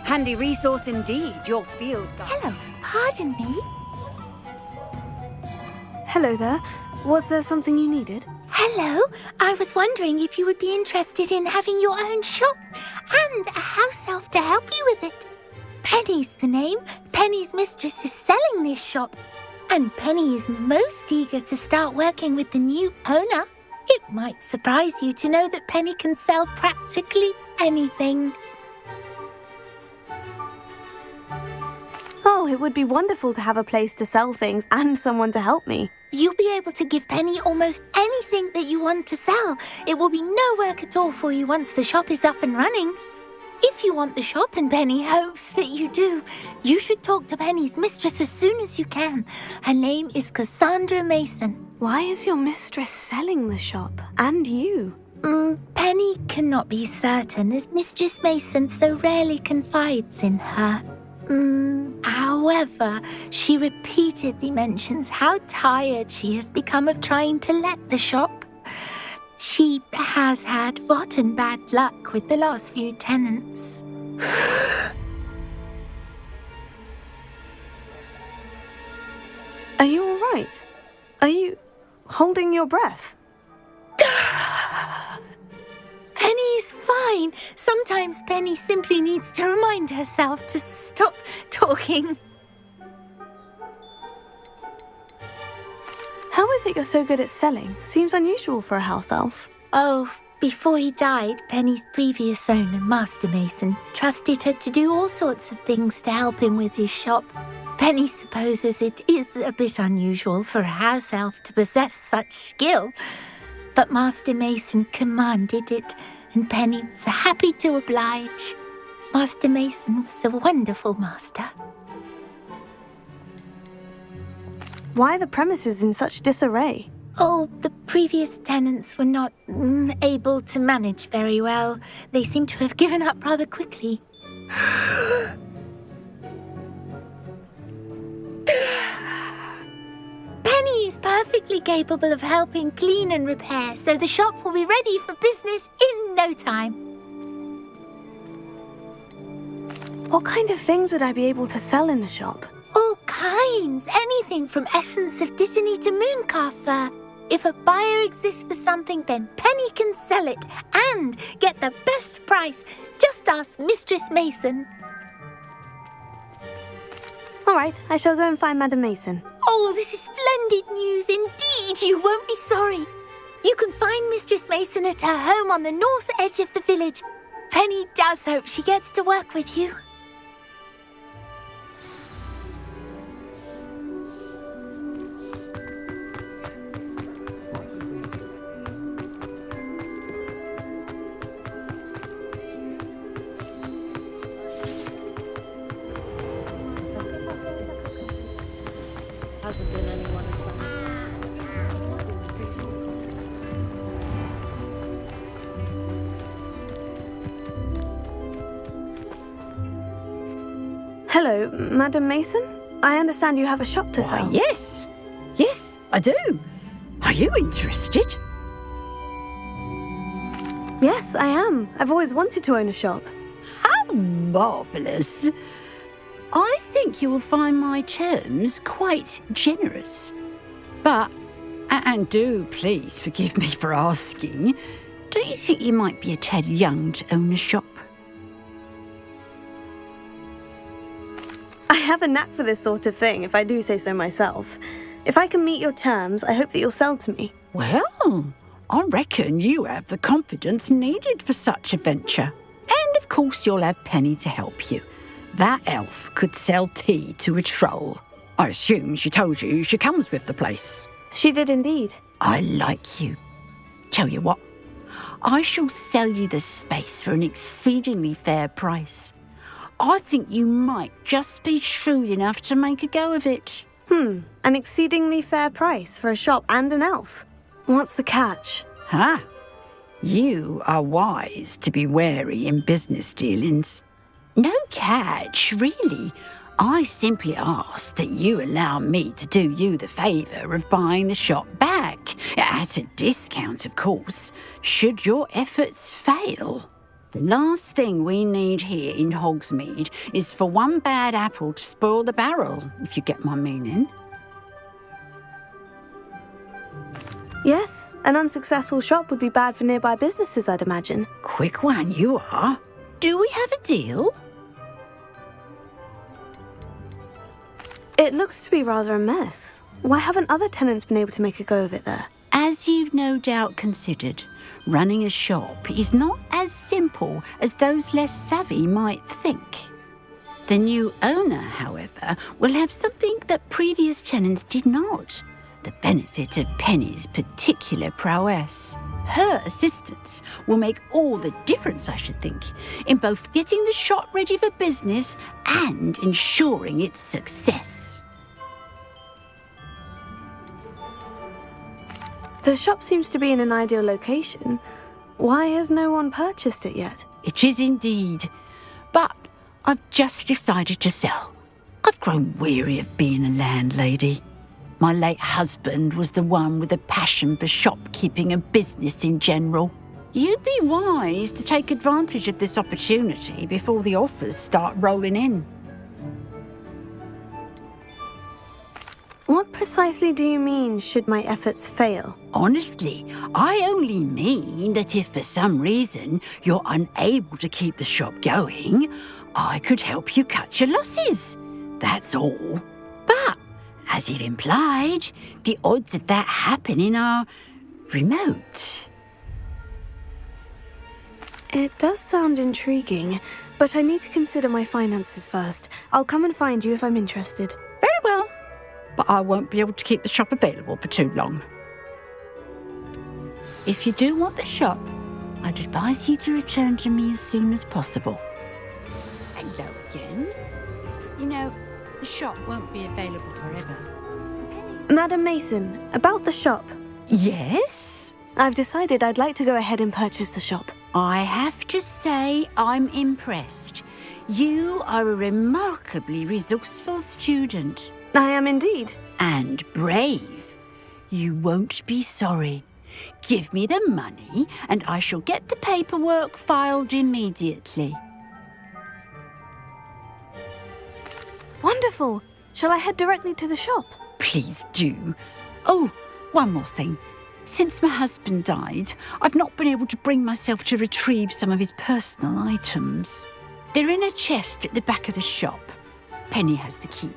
Handy resource indeed, your field guide. Hello, pardon me. Hello there. Was there something you needed? Hello, I was wondering if you would be interested in having your own shop and a house elf to help you with it. Penny's the name. Penny's mistress is selling this shop, and Penny is most eager to start working with the new owner. It might surprise you to know that Penny can sell practically anything. Oh, it would be wonderful to have a place to sell things and someone to help me. You'll be able to give Penny almost anything that you want to sell. It will be no work at all for you once the shop is up and running. If you want the shop, and Penny hopes that you do, you should talk to Penny's mistress as soon as you can. Her name is Cassandra Mason. Why is your mistress selling the shop? And you? Penny cannot be certain, as Mistress Mason so rarely confides in her. However, she repeatedly mentions how tired she has become of trying to let the shop. She has had rotten bad luck with the last few tenants. Are you all right? Are you holding your breath? Penny's fine. Sometimes Penny simply needs to remind herself to stop talking. How is it you're so good at selling? Seems unusual for a house elf. Oh, before he died, Penny's previous owner, Master Mason, trusted her to do all sorts of things to help him with his shop. Penny supposes it is a bit unusual for a house elf to possess such skill, but Master Mason commanded it, and Penny was happy to oblige. Master Mason was a wonderful master. Why are the premises in such disarray? Oh, the previous tenants were not able to manage very well. They seem to have given up rather quickly. Penny is perfectly capable of helping clean and repair, so the shop will be ready for business in no time. What kind of things would I be able to sell in the shop? All kinds. Anything from essence of Dittany to mooncalf fur. If a buyer exists for something, then Penny can sell it and get the best price. Just ask Mistress Mason. All right, I shall go and find Madam Mason. Oh, this is splendid news indeed. You won't be sorry. You can find Mistress Mason at her home on the north edge of the village. Penny does hope she gets to work with you. Hasn't been anyone in Hello, Madam Mason? I understand you have a shop to sell. Yes. Yes, I do. Are you interested? Yes, I am. I've always wanted to own a shop. How marvellous. I think you will find my terms quite generous. But, and do please forgive me for asking, don't you think you might be a tad young to own a shop? I have a knack for this sort of thing, if I do say so myself. If I can meet your terms, I hope that you'll sell to me. Well, I reckon you have the confidence needed for such a venture. And of course you'll have Penny to help you. That elf could sell tea to a troll. I assume she told you she comes with the place. She did indeed. I like you. Tell you what, I shall sell you the space for an exceedingly fair price. I think you might just be shrewd enough to make a go of it. An exceedingly fair price for a shop and an elf. What's the catch? Huh? You are wise to be wary in business dealings. No catch, really. I simply ask that you allow me to do you the favour of buying the shop back, at a discount, of course, should your efforts fail. The last thing we need here in Hogsmeade is for one bad apple to spoil the barrel, if you get my meaning. Yes, an unsuccessful shop would be bad for nearby businesses, I'd imagine. Quick one, you are. Do we have a deal? It looks to be rather a mess. Why haven't other tenants been able to make a go of it there? As you've no doubt considered, running a shop is not as simple as those less savvy might think. The new owner, however, will have something that previous tenants did not. The benefit of Penny's particular prowess. Her assistance will make all the difference, I should think, in both getting the shop ready for business and ensuring its success. The shop seems to be in an ideal location. Why has no one purchased it yet? It is indeed, but I've just decided to sell. I've grown weary of being a landlady. My late husband was the one with a passion for shopkeeping and business in general. You'd be wise to take advantage of this opportunity before the offers start rolling in. What precisely do you mean, should my efforts fail? Honestly, I only mean that if for some reason you're unable to keep the shop going, I could help you cut your losses. That's all. But, as you've implied, the odds of that happening are remote. It does sound intriguing, but I need to consider my finances first. I'll come and find you if I'm interested. Very well. But I won't be able to keep the shop available for too long. If you do want the shop, I'd advise you to return to me as soon as possible. Hello again. You know, the shop won't be available forever. Madam Mason, about the shop. Yes? I've decided I'd like to go ahead and purchase the shop. I have to say I'm impressed. You are a remarkably resourceful student. I am indeed. And brave. You won't be sorry. Give me the money and I shall get the paperwork filed immediately. Wonderful. Shall I head directly to the shop? Please do. Oh, one more thing. Since my husband died, I've not been able to bring myself to retrieve some of his personal items. They're in a chest at the back of the shop. Penny has the key.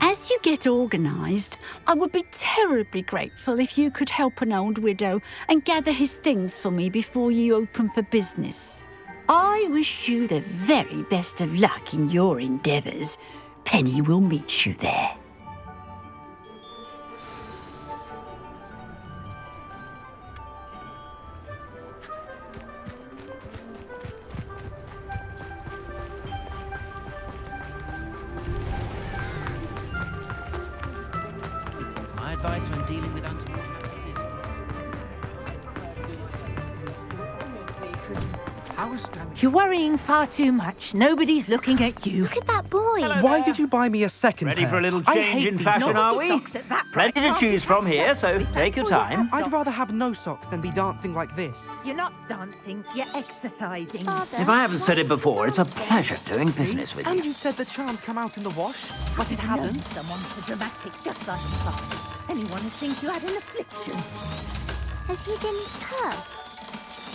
As you get organised, I would be terribly grateful if you could help an old widow and gather his things for me before you open for business. I wish you the very best of luck in your endeavours. Penny will meet you there. My advice when dealing with untoward You're worrying far too much. Nobody's looking at you. Look at that boy. Why did you buy me a second Ready pair? for a little I change hate in these fashion, socks. are we? Plenty to choose from here, so take your time. I'd rather have no socks than be dancing like this. You're not dancing, you're exercising. Father. If I haven't said it before, it's a pleasure doing business with And you. you said the charms come out in the wash, but it hasn't. Someone so dramatic, just like father. Anyone who thinks you had an affliction. Has he been cursed?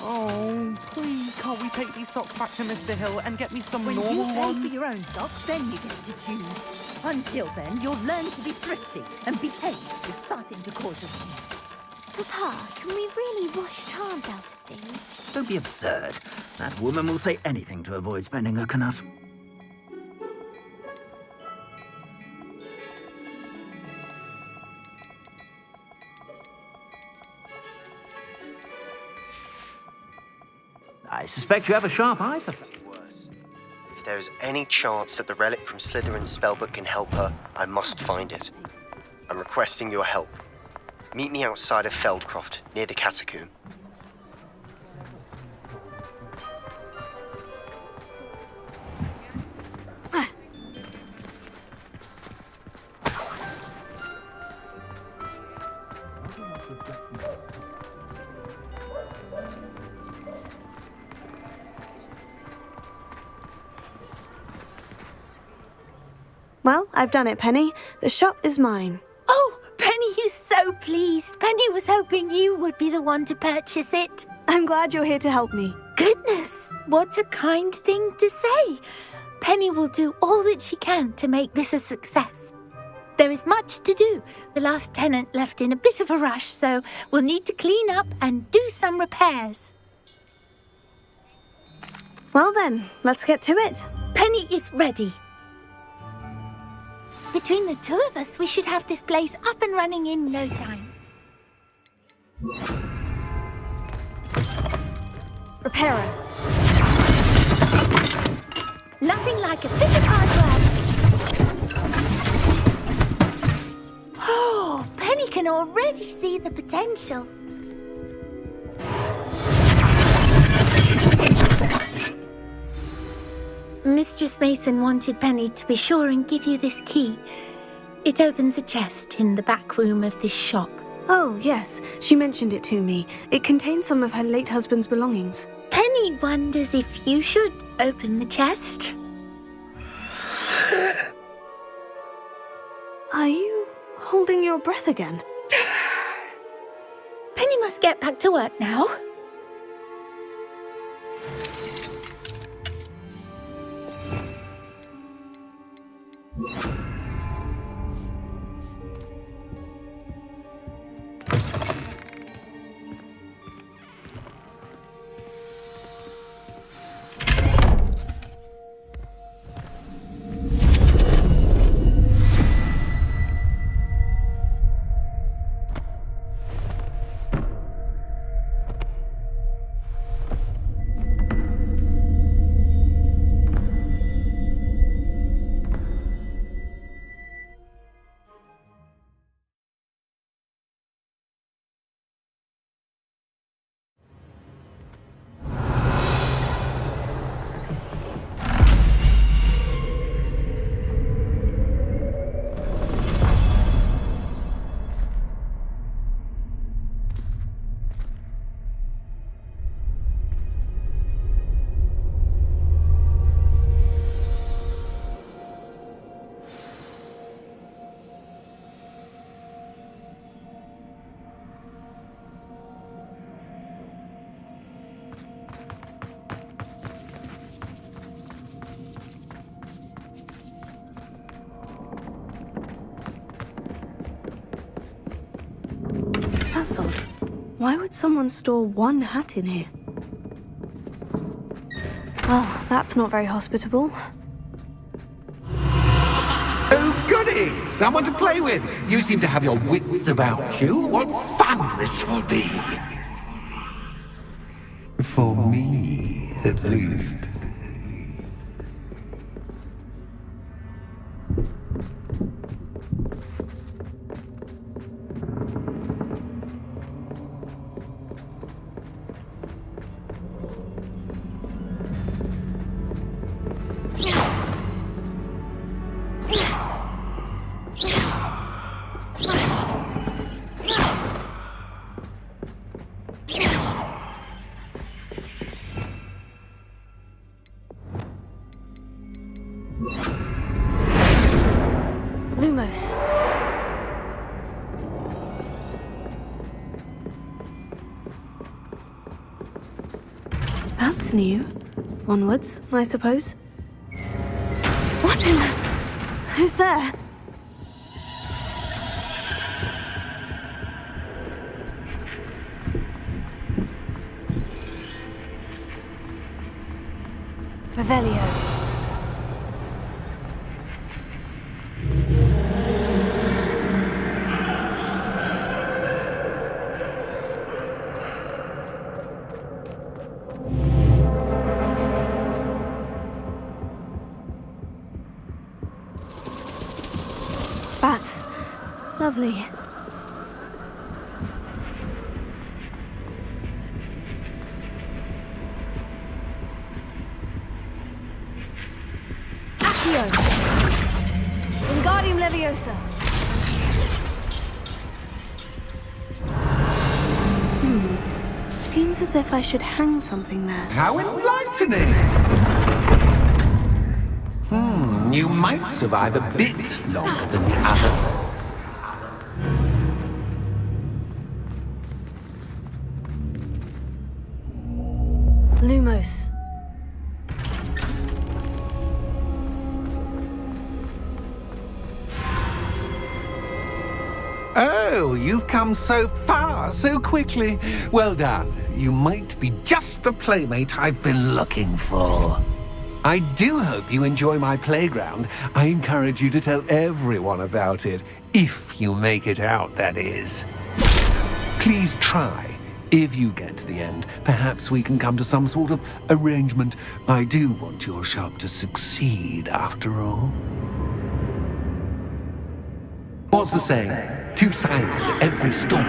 Oh, please, can't we take these socks back to Mr. Hill and get me some When you normal pay for ones? your own socks, then you get to choose. Until then, you'll learn to be thrifty and behave if starting to cause us. Papa, can we really wash charms out of things? Don't be absurd. That woman will say anything to avoid spending her canut. I suspect you have a sharp eye, sir. Worse. If there is any chance that the relic from Slytherin's spellbook can help her, I must find it. I'm requesting your help. Meet me outside of Feldcroft, near the catacomb. Well, I've done it, Penny. The shop is mine. Oh, Penny is so pleased. Penny was hoping you would be the one to purchase it. I'm glad you're here to help me. Goodness, what a kind thing to say. Penny will do all that she can to make this a success. There is much to do. The last tenant left in a bit of a rush, so we'll need to clean up and do some repairs. Well then, let's get to it. Penny is ready. Between the two of us, we should have this place up and running in no time. Repairer. Nothing like a bit of hard work. Oh, Penny can already see the potential. Mistress Mason wanted Penny to be sure and give you this key. It opens a chest in the back room of this shop. Oh, yes. She mentioned it to me. It contains some of her late husband's belongings. Penny wonders if you should open the chest. Are you holding your breath again? Penny must get back to work now. That's odd. Why would someone store one hat in here? Well, that's not very hospitable. Oh, goody! Someone to play with. You seem to have your wits about you. What fun this will be! For me, at least. Lumos. That's new. Onwards, I suppose. What in the... Who's there? Revelio. Bats. Lovely. Accio. Wingardium Leviosa. Seems as if I should hang something there. How enlightening! You might survive a bit longer than the others. Lumos. Oh, you've come so far, so quickly. Well done. You might be just the playmate I've been looking for. I do hope you enjoy my playground. I encourage you to tell everyone about it. If you make it out, that is. Please try. If you get to the end, perhaps we can come to some sort of arrangement. I do want your shop to succeed, after all. What's the saying? Two sides to every story.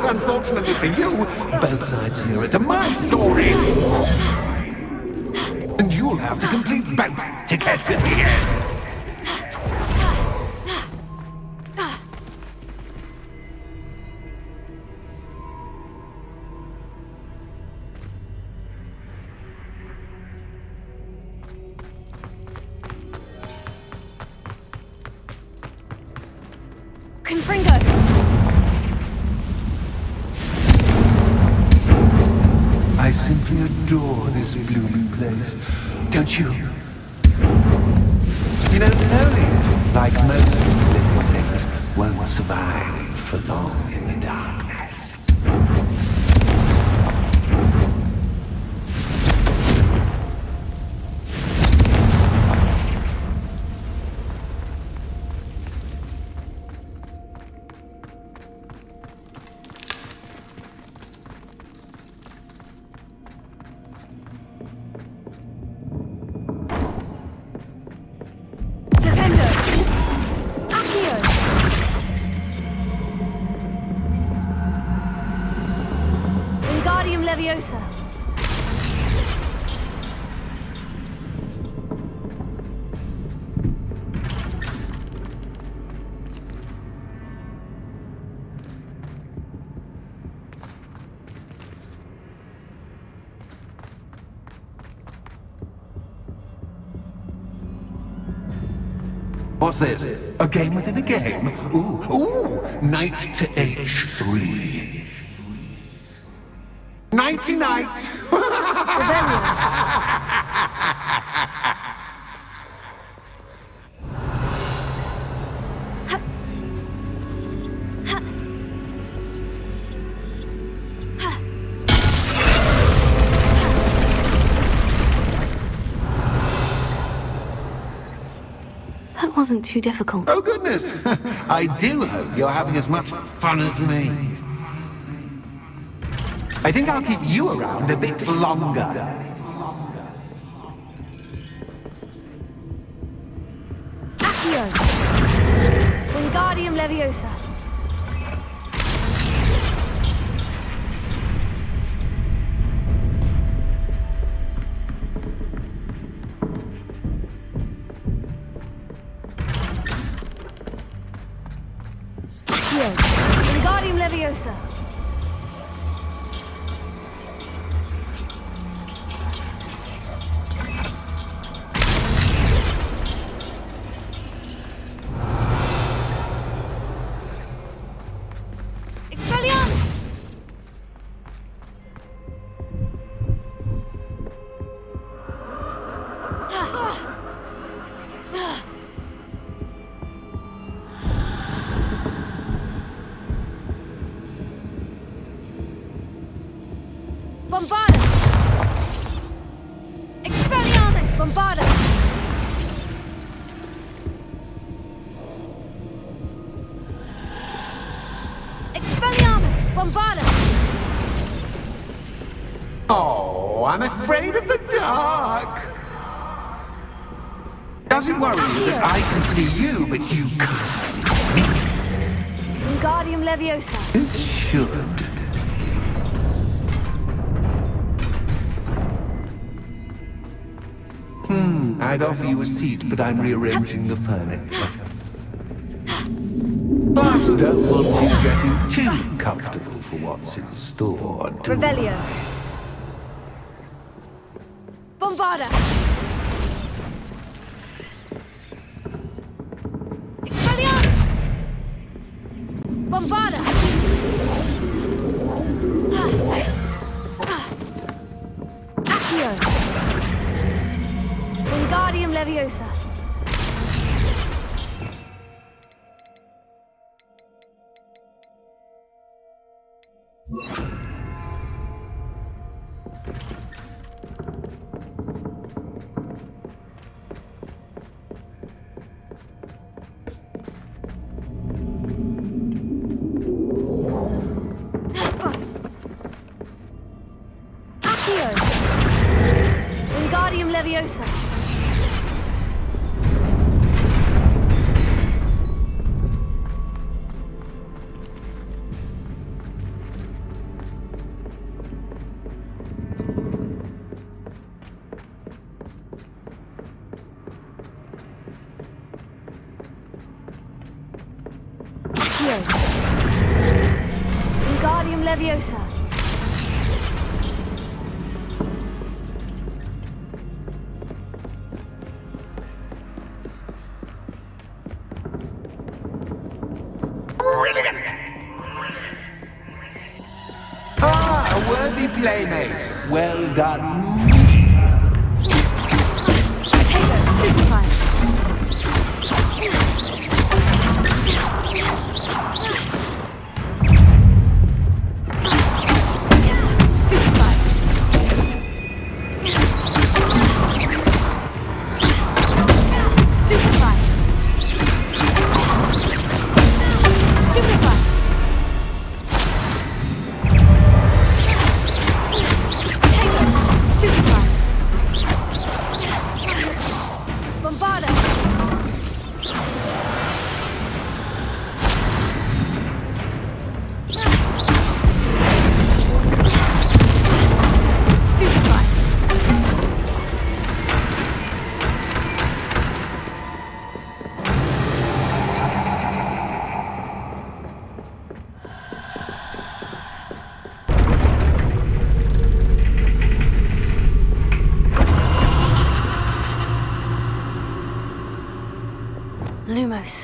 Unfortunately for you, both sides here are to my story. And you'll have to complete both to get to the end. Confringo! I simply adore this blooming place, don't you? You know, foliage, like most living things, won't survive for long in the darkness. Leviosa. What's this? A game within a game? Ooh, knight to H3. Nighty-night! That wasn't too difficult. Oh, goodness! I do hope you're having as much fun as me. I think I'll keep you around a bit longer. Accio! Wingardium Leviosa. Accio! Wingardium Leviosa. Bombarda! Expelliarmus! Bombarda! Expelliarmus! Bombarda! Oh, I'm afraid of the dark. Does it worry you that I can see you, but you can't see me? Wingardium Leviosa. It should. I'd offer you a seat, but I'm rearranging the furniture. Plus, don't want you getting too comfortable for what's in store. Revelio. Bombarda! Expelliarmus! Bombarda! Accio! Wingardium Leviosa! Accio! Wingardium Leviosa! Accio! Wingardium Leviosa! Ah, a worthy playmate. Well done. Potato! Stupefy! Stupefy! Stupefy! Stupefy! Stupefy! Bombarda! Stupefy! Lumos.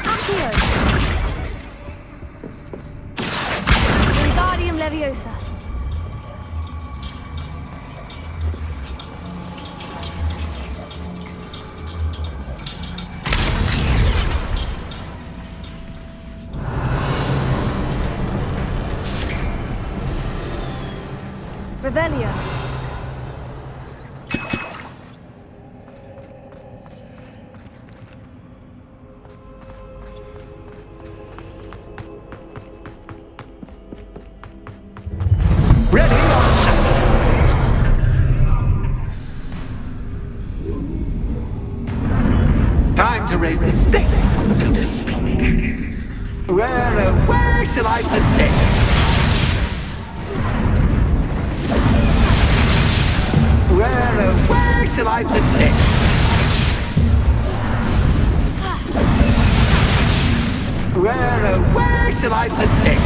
Accio! Wingardium Leviosa! Revelio! Ready or not? Time to raise the stakes, so to speak. Where shall I put this? Where shall I put this? Where shall I put this?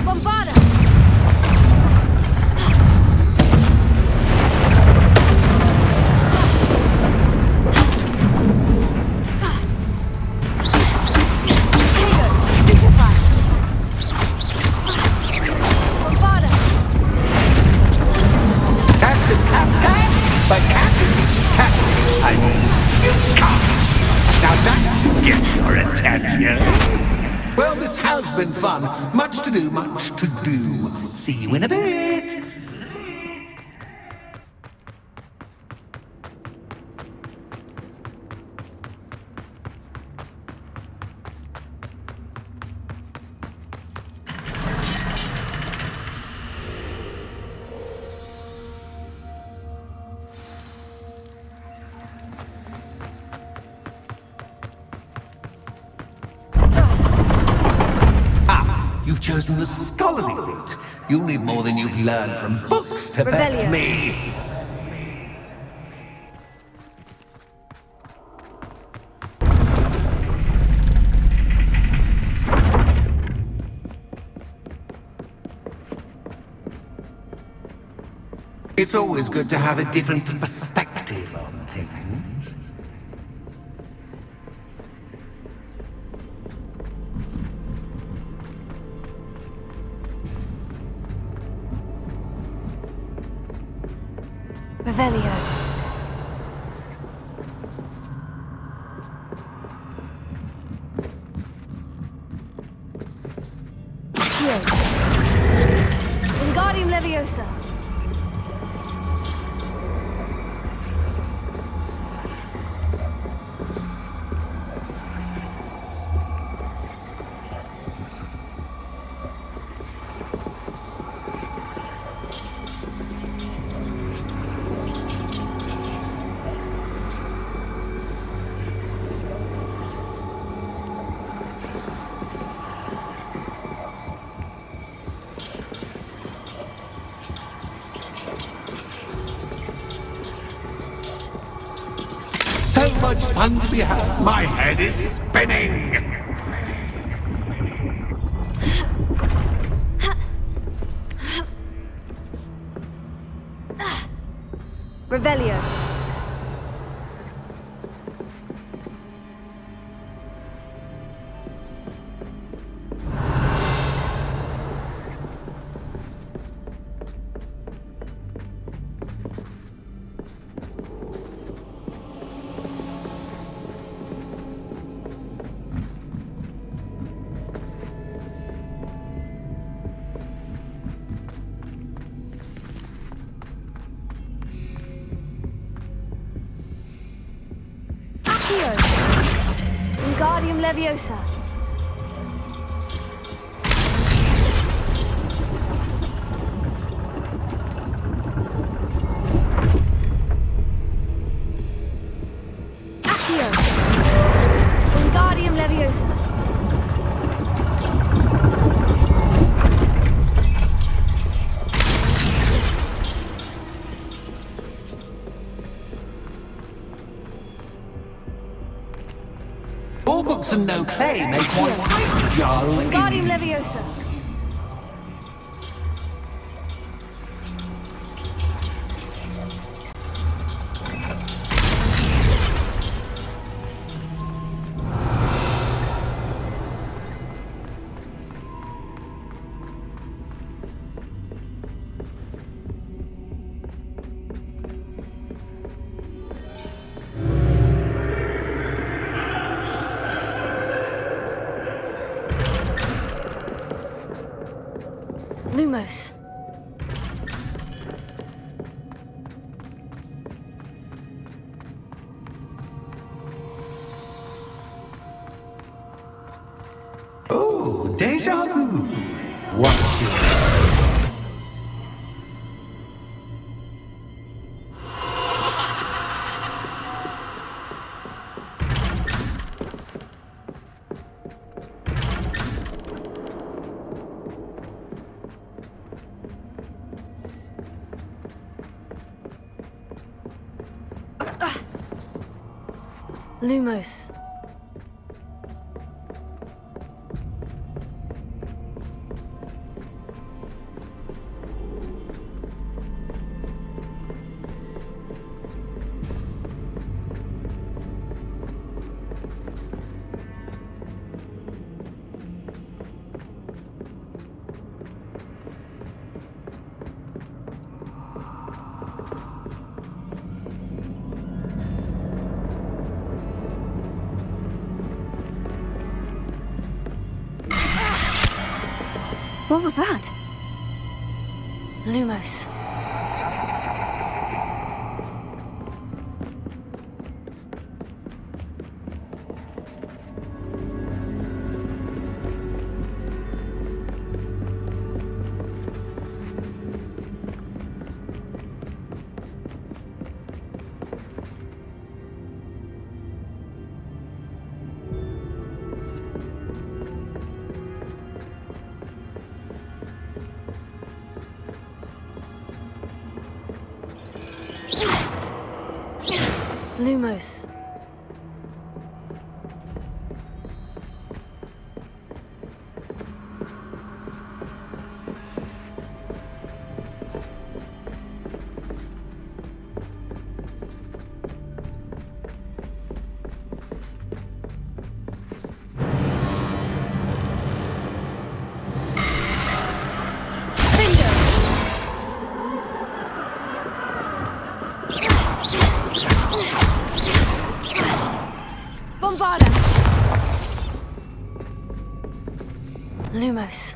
Bombarda! Potato! Stupefy! Bombarda! Cats is cat, but cat, I mean, you can't. Now that should get your attention. Well, this has been fun. Much to do, much to do. See you in a bit. You've chosen the scholarly route. You'll need more than you've learned from books to best Revelio. me. It's always good to have a different perspective on things. Revelio. Accio. Wingardium Leviosa. So much fun to be had. My head is spinning. Revelio. Accio. Wingardium Leviosa. Accio. Wingardium Leviosa. All books and no clay make one quite dull. Wingardium Leviosa. Lumos. Oh, deja vu. Watch yourself. Lumos. What was that? Lumos. Lumos. Bombarda! Lumos.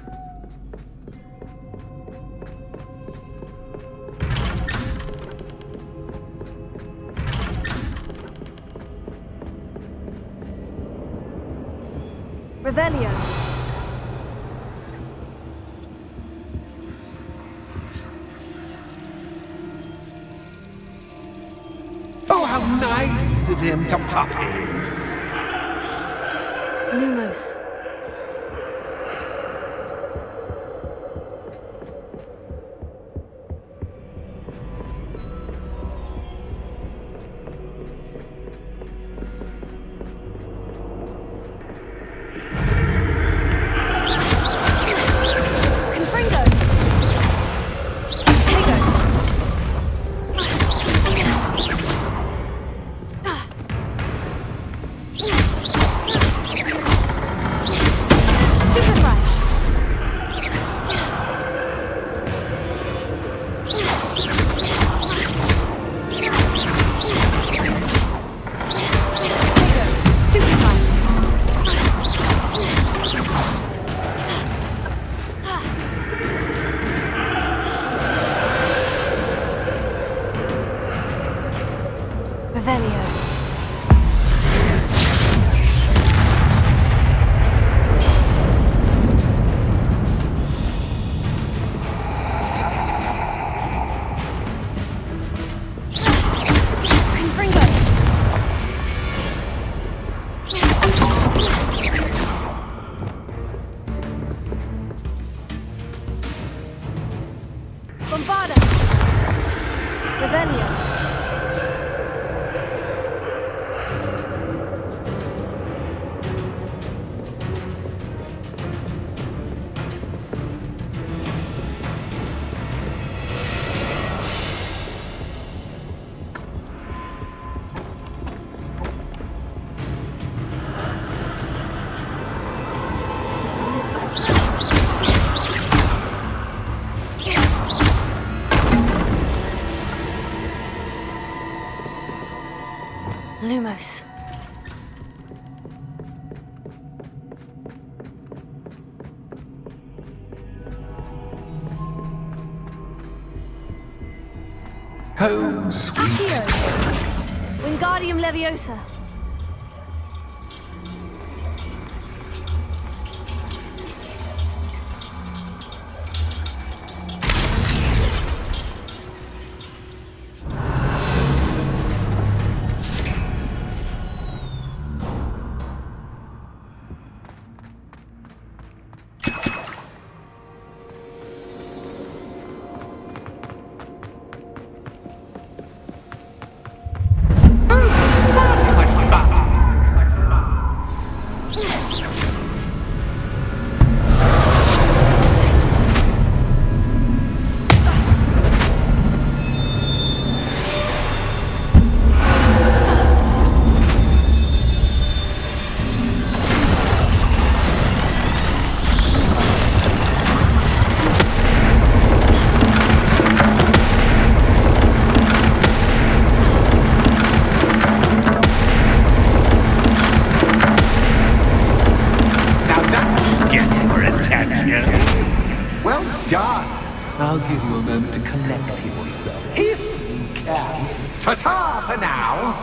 Revelio. Oh, how nice of him to pop in. Lumos. Confringo. Tego. Revelio. Confringo. Bombarda. Revelio. Lumos. Home sweet. Accio. Wingardium Leviosa. Well done. I'll give you a moment to collect yourself, if you can. Ta-ta for now.